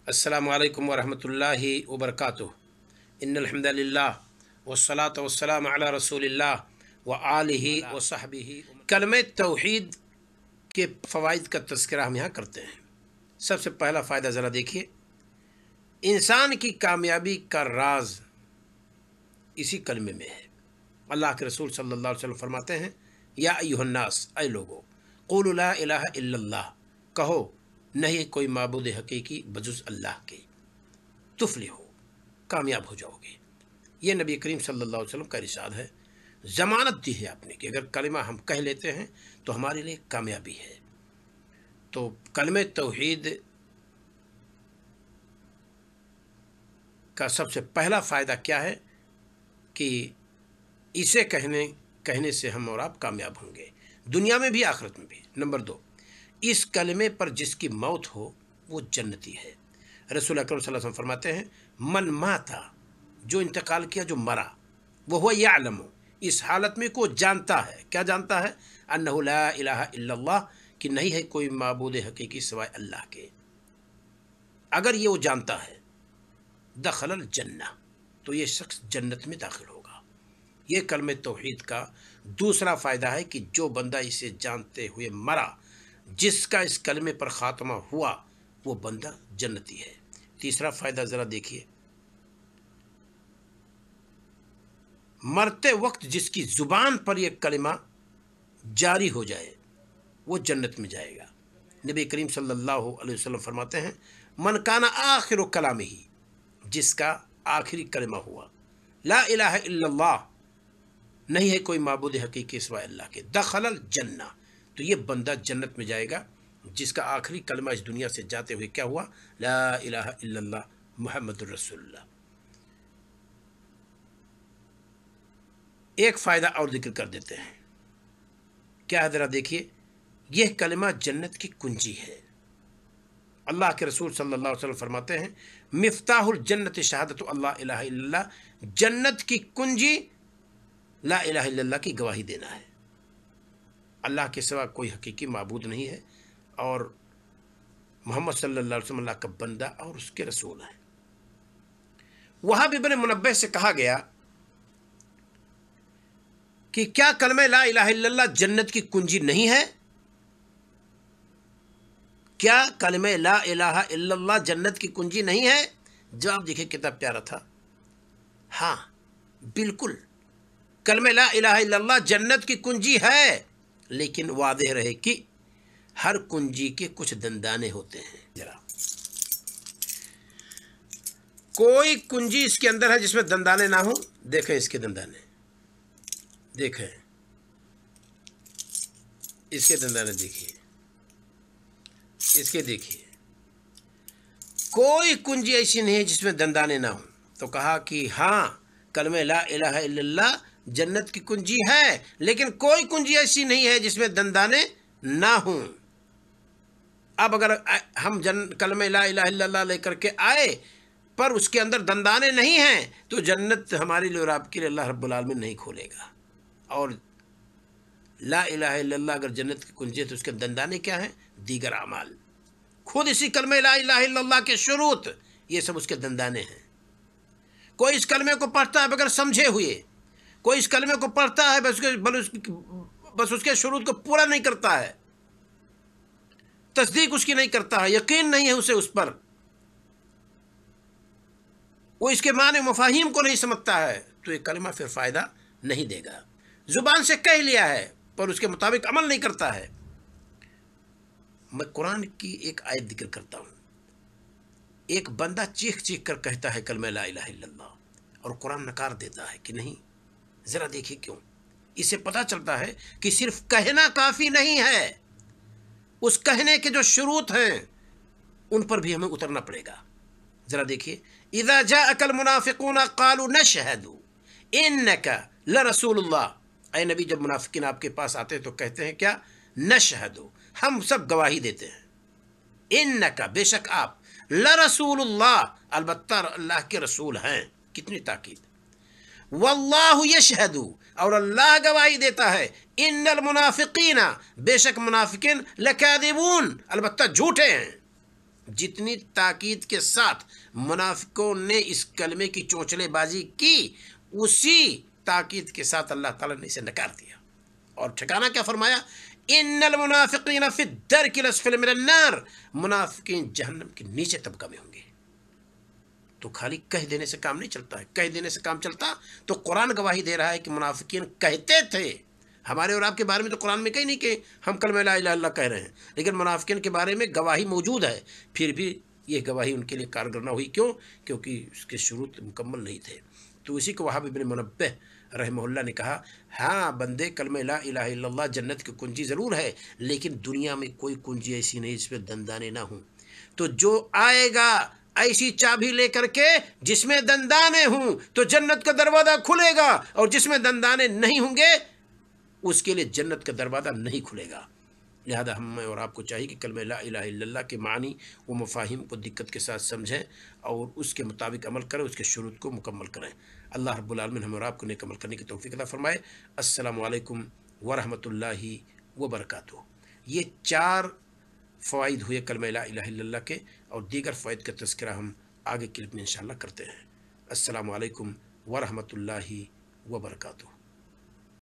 अस्सलामु अलैकुम वरहमतुल्लाहि वबरकातुह। इन्नल हम्दुलिल्लाह वस्सलातु वस्सलामु अला रसूलिल्लाह व आलिहि व सहबिहि। कलमे तौहीद के फ़वाइद का तज़किरा हम यहाँ करते हैं। सबसे पहला फ़ायदा ज़रा देखिए, इंसान की कामयाबी का राज इसी कलमे में है। अल्लाह के रसूल सल्लल्लाहु अलैहि वसल्लम फरमाते हैं, या अय्युहन्नास, ऐ लोगो, क़ूलू ला इलाहा इल्लल्लाह, कहो नहीं कोई माबूद हकीकी बजुज़ अल्लाह के, तुफ़्लिहू, कामयाब हो जाओगे। ये नबी करीम सल्लल्लाहु अलैहि वसल्लम का इरशाद है। ज़मानत दी है आपने कि अगर कलिमा हम कह लेते हैं तो हमारे लिए कामयाबी है। तो कलमे तौहीद का सबसे पहला फ़ायदा क्या है कि इसे कहने से हम और आप कामयाब होंगे, दुनिया में भी आखिरत में भी। नंबर 2, इस कलमे पर जिसकी मौत हो वो जन्नती है। रसूल अकरम सल्लल्लाहु अलैहि वसल्लम फरमाते हैं, मन माता, जो इंतकाल किया, जो मरा, वो हुआ यालमु, इस हालत में को जानता है। क्या जानता है? अन्नहु ला इलाहा इल्लल्लाह, कि नहीं है कोई माबूद हकीकी सिवाय अल्लाह के। अगर ये वो जानता है, दखलल जन्ना, तो ये शख्स जन्नत में दाखिल होगा। ये कलमे तौहीद का दूसरा फ़ायदा है कि जो बंदा इसे जानते हुए मरा, जिसका इस कलमे पर ख़ात्मा हुआ, वो बंदा जन्नती है। तीसरा फ़ायदा ज़रा देखिए, मरते वक्त जिसकी ज़ुबान पर यह कलिमा जारी हो जाए वो जन्नत में जाएगा। नबी करीम सल्लल्लाहु अलैहि वसल्लम फरमाते हैं, मन काना आखिरु कलामिही, जिसका आखिरी कलिमा हुआ ला इलाहा इल्लल्लाह, नहीं है कोई माबूद हकीकी सिवाय अल्लाह के, दखलल जन्ना, तो ये बंदा जन्नत में जाएगा जिसका आखिरी कलमा इस दुनिया से जाते हुए क्या हुआ? ला इलाहा इल्लल्लाह मुहम्मदुर रसूलुल्लाह। एक फ़ायदा और जिक्र कर देते हैं, क्या है ज़रा देखिए, यह कलमा जन्नत की कुंजी है। अल्लाह के रसूल सल्लल्लाहु अलैहि वसल्लम फरमाते हैं, मिफ्ताहुल जन्नत शहादतु अल्लाह इलाहा इल्लल्लाह, जन्नत की कुंजी ला इलाहा इल्लल्लाह की गवाही देना है। अल्लाह के सिवा कोई हकीकी माबूद नहीं है और मोहम्मद सल्लल्लाहु अलैहि वसल्लम अल्लाह का बंदा और उसके रसूल हैं। वहाब इब्न मुनब्बिह से कहा गया कि क्या कलमे ला इलाहा इल्लल्लाह जन्नत की कुंजी नहीं है? क्या कलमे ला इलाहा इल्लल्लाह जन्नत की कुंजी नहीं है? जवाब देखिए कितना प्यारा था। हाँ बिल्कुल, कलमे ला इलाहा इल्लल्लाह जन्नत की कुंजी है, लेकिन वादे रहे कि हर कुंजी के कुछ दंदाने होते हैं। जरा कोई कुंजी इसके अंदर है जिसमें दंदाने ना हो। देखें इसके दंदाने, देखें इसके दंदाने, देखिए इसके, देखिए कोई कुंजी ऐसी नहीं है जिसमें दंदाने ना हो। तो कहा कि हाँ, कलमे ला इलाहा इल्लल्लाह जन्नत की कुंजी है, लेकिन कोई कुंजी ऐसी नहीं है जिसमें दंदाने ना हों। अब अगर हम कलमे ला इलाहा इल्लल्लाह लेकर के आए पर उसके अंदर दंदाने नहीं हैं, तो जन्नत हमारे लिए और आपके लिए अल्लाह रब्बुल आलमीन नहीं खोलेगा। और ला इलाहा इल्लल्लाह अगर जन्नत की कुंजी है तो उसके दंदाने क्या हैं? दीगर अमाल। खुद इसी कलमे ला इलाहा इल्लल्लाह के शुरूत, ये सब उसके दंदाने हैं। कोई इस कलमे को पढ़ता है बगैर समझे हुए, कोई इस कलमे को पढ़ता है बस उसके शुरूत को पूरा नहीं करता है, तस्दीक उसकी नहीं करता है, यकीन नहीं है उसे उस पर, वो इसके माने मफाहिम को नहीं समझता है, तो ये कलमा फिर फ़ायदा नहीं देगा। ज़ुबान से कह लिया है पर उसके मुताबिक अमल नहीं करता है। मैं कुरान की एक आयत जिक्र करता हूँ। एक बंदा चीख चीख कर कहता है कलमा ला इलाहा इल्लल्लाह, और कुरान नकार देता है कि नहीं। ज़रा देखिए क्यों। इससे पता चलता है कि सिर्फ कहना काफ़ी नहीं है, उस कहने के जो शुरूत हैं उन पर भी हमें उतरना पड़ेगा। ज़रा देखिए, इज़ा जाअकल मुनाफ़िक़ून क़ालू नशहदु इन्नका लरसूलुल्लाह, ऐ नबी, जब मुनाफिकीन आपके पास आते हैं तो कहते हैं क्या? नशहदु, हम सब गवाही देते हैं, इन्नका, बेशक आप, लरसूलुल्लाह, अलबत्ता अल्लाह के रसूल हैं। कितनी ताकीद। वल्लाहु यशहदु, और अल्लाह गवाही देता है, इन्नल मुनाफिकीना, बेशक मुनाफिकीन, लकादिबून, अलबत्ता झूठे हैं। جتنی تاکید کے ساتھ منافقوں نے اس کلمے کی چونچلے بازی کی، اسی تاکید کے ساتھ اللہ تعالیٰ نے اسے نکار دیا۔ اور ٹھکانہ کیا فرمایا؟ ان المنافقین فی الدرک الاسفل من النار، منافقین جہنم کے نیچے طبقہ میں ہوں گے۔ تو خالی کہہ دینے سے کام نہیں چلتا ہے، کہہ دینے سے کام چلتا تو قرآن گواہی دے رہا ہے کہ منافقین کہتے تھے۔ ہمارے اور آپ کے بارے میں تو قرآن میں کہیں نہیں کہ ہم کلمہ لا الہ الا اللہ کہہ رہے ہیں، لیکن منافقین کے بارے میں گواہی موجود ہے، پھر بھی یہ گواہی ان کے لیے کارگر نہ ہوئی۔ کیوں؟ کیونکہ اس کے شروط مکمل نہیں تھے۔ تو اسی کو وہاب ابن منبہ رحمہ اللہ نے کہا، ہاں بندے کلمہ لا الہ الا اللہ جنت کی کنجی ضرور ہے، لیکن دنیا میں کوئی کنجی ایسی نہیں جس پہ دندانے نہ ہوں۔ تو جو آئے گا ایسی چابی لے کر کے جس میں دندانے ہوں تو جنت کا دروازہ کھلے گا، اور جس میں دندانے نہیں ہوں گے اس کے لیے جنت کا دروازہ نہیں کھلے گا۔ لہذا ہمیں اور آپ کو چاہیے کہ کلمہ لا الہ الا اللہ کے معنی و مفاہیم کو دقت کے ساتھ سمجھیں اور اس کے مطابق عمل کریں، اس کے شروط کو مکمل کریں۔ اللہ رب العالمین ہمیں اور آپ کو نیک عمل کرنے کی توفیق عطا فرمائے۔ السلام علیکم ورحمۃ اللہ وبرکاتہ۔ یہ 4 فوائد ہوئے کلمہ لا الہ الا اللہ کے، اور دیگر فوائد کا تذکرہ ہم آگے کلپ میں انشاءاللہ کرتے ہیں۔ السلام علیکم ورحمۃ اللہ وبرکاتہ۔